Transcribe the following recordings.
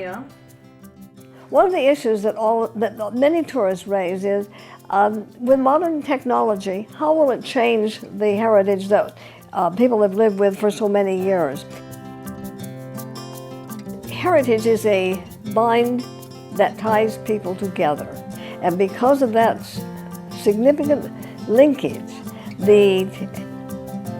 area. One of the issues that many tourists raise is, with modern technology, how will it change the heritage that people have lived with for so many years? Heritage is a bind that ties people together, and because of that significant linkage, the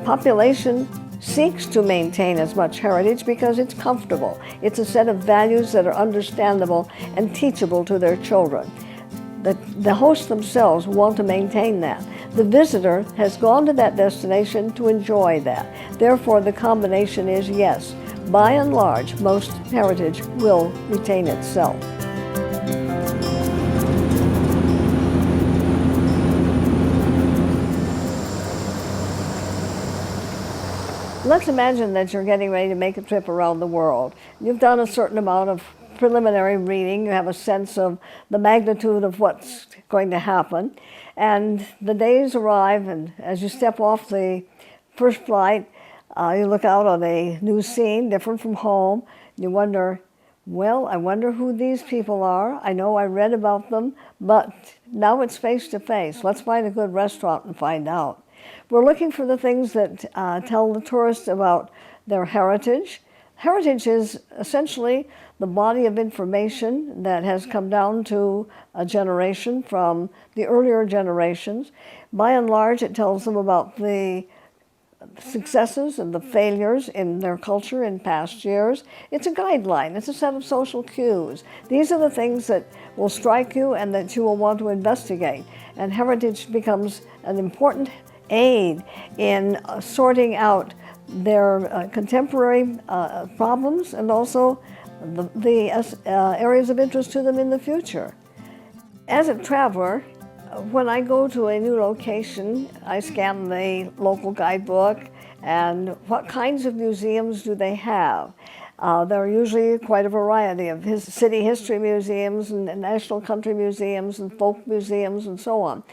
population seeks to maintain as much heritage because it's comfortable. It's a set of values that are understandable and teachable to their children. The hosts themselves want to maintain that. The visitor has gone to that destination to enjoy that. Therefore, the combination is yes, by and large, most heritage will retain itself. Let's imagine that you're getting ready to make a trip around the world. You've done a certain amount of preliminary reading. You have a sense of the magnitude of what's going to happen. And the days arrive, and as you step off the first flight, you look out on a new scene, different from home. You wonder, well, I wonder who these people are. I know I read about them, but now it's face to face. Let's find a good restaurant and find out. We're looking for the things that tell the tourists about their heritage. Heritage is essentially the body of information that has come down to a generation from the earlier generations. By and large, it tells them about the successes and the failures in their culture in past years. It's a guideline. It's a set of social cues. These are the things that will strike you and that you will want to investigate. And heritage becomes an important aid in sorting out their contemporary problems and also the areas of interest to them in the future. As a traveler, when I go to a new location, I scan the local guidebook and what kinds of museums do they have. There are usually quite a variety of city history museums and national country museums and folk museums and so on.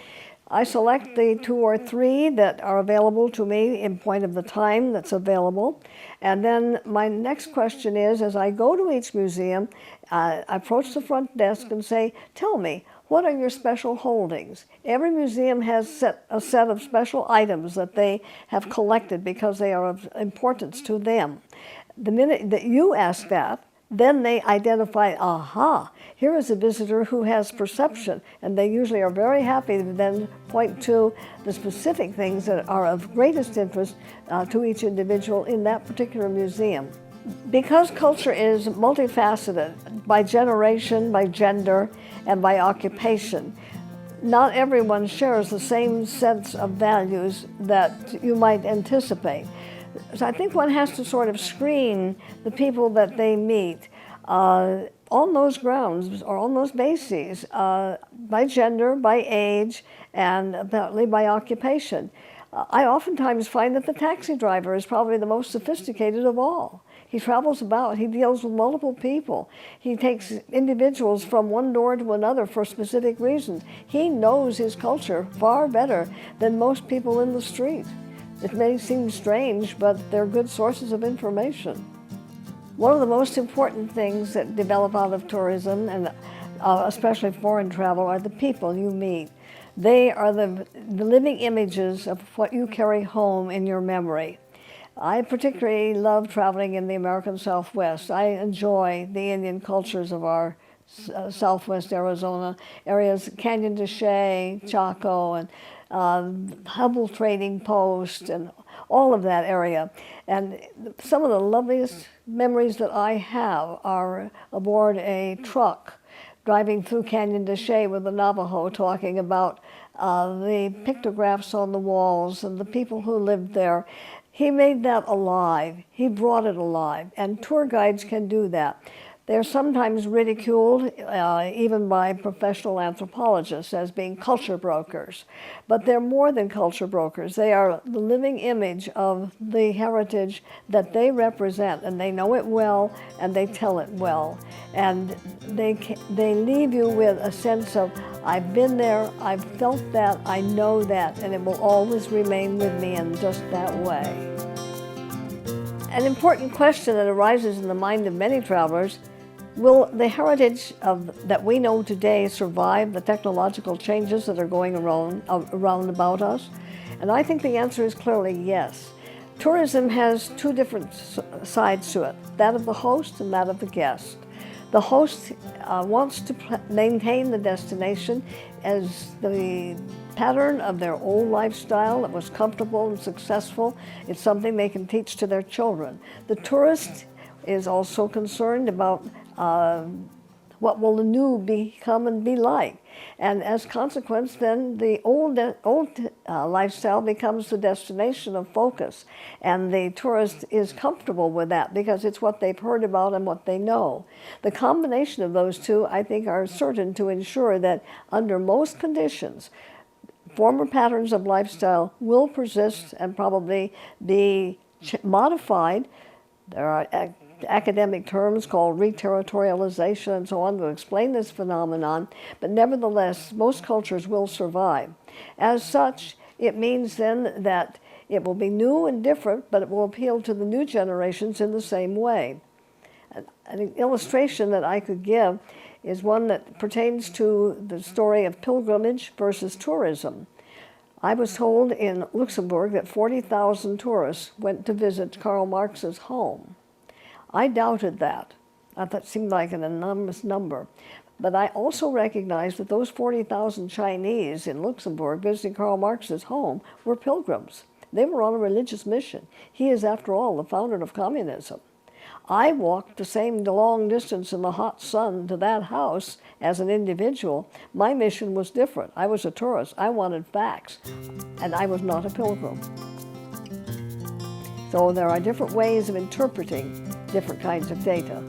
I select the 2 or 3 that are available to me in point of the time that's available. And then my next question is, as I go to each museum, I approach the front desk and say, tell me, what are your special holdings? Every museum has a set of special items that they have collected because they are of importance to them. The minute that you ask that, then they identify, aha, here is a visitor who has perception, and they usually are very happy to then point to the specific things that are of greatest interest to each individual in that particular museum. Because culture is multifaceted by generation, by gender, and by occupation, not everyone shares the same sense of values that you might anticipate. So I think one has to sort of screen the people that they meet on those grounds or on those bases, by gender, by age, and apparently by occupation. I oftentimes find that the taxi driver is probably the most sophisticated of all. He travels about, he deals with multiple people. He takes individuals from one door to another for specific reasons. He knows his culture far better than most people in the street. It may seem strange, but they're good sources of information. One of the most important things that develop out of tourism, and especially foreign travel, are the people you meet. They are the living images of what you carry home in your memory. I particularly love traveling in the American Southwest. I enjoy the Indian cultures of our Southwest Arizona areas, Canyon de Chelly, Chaco, and Hubble Trading Post, and all of that area. And some of the loveliest memories that I have are aboard a truck driving through Canyon de Chelly with the Navajo, talking about the pictographs on the walls and the people who lived there. He made that alive. He brought it alive, and tour guides can do that. They're sometimes ridiculed, even by professional anthropologists, as being culture brokers. But they're more than culture brokers. They are the living image of the heritage that they represent, and they know it well, and they tell it well. And they leave you with a sense of, I've been there, I've felt that, I know that, and it will always remain with me in just that way. An important question that arises in the mind of many travelers: Will the heritage that we know today survive the technological changes that are going around about us? And I think the answer is clearly yes. Tourism has two different sides to it, that of the host and that of the guest. The host wants to maintain the destination as the pattern of their old lifestyle that was comfortable and successful. It's something they can teach to their children. The tourist is also concerned about what will the new become and be like. And as a consequence, then the old lifestyle becomes the destination of focus. And the tourist is comfortable with that because it's what they've heard about and what they know. The combination of those two, I think, are certain to ensure that under most conditions, former patterns of lifestyle will persist and probably be modified. There are academic terms called reterritorialization and so on to explain this phenomenon, but nevertheless, most cultures will survive. As such, it means then that it will be new and different, but it will appeal to the new generations in the same way. An illustration that I could give is one that pertains to the story of pilgrimage versus tourism. I was told in Luxembourg that 40,000 tourists went to visit Karl Marx's home. I doubted that. That seemed like an enormous number. But I also recognized that those 40,000 Chinese in Luxembourg visiting Karl Marx's home were pilgrims. They were on a religious mission. He is, after all, the founder of communism. I walked the same long distance in the hot sun to that house as an individual. My mission was different. I was a tourist. I wanted facts, and I was not a pilgrim. So there are different ways of interpreting different kinds of data.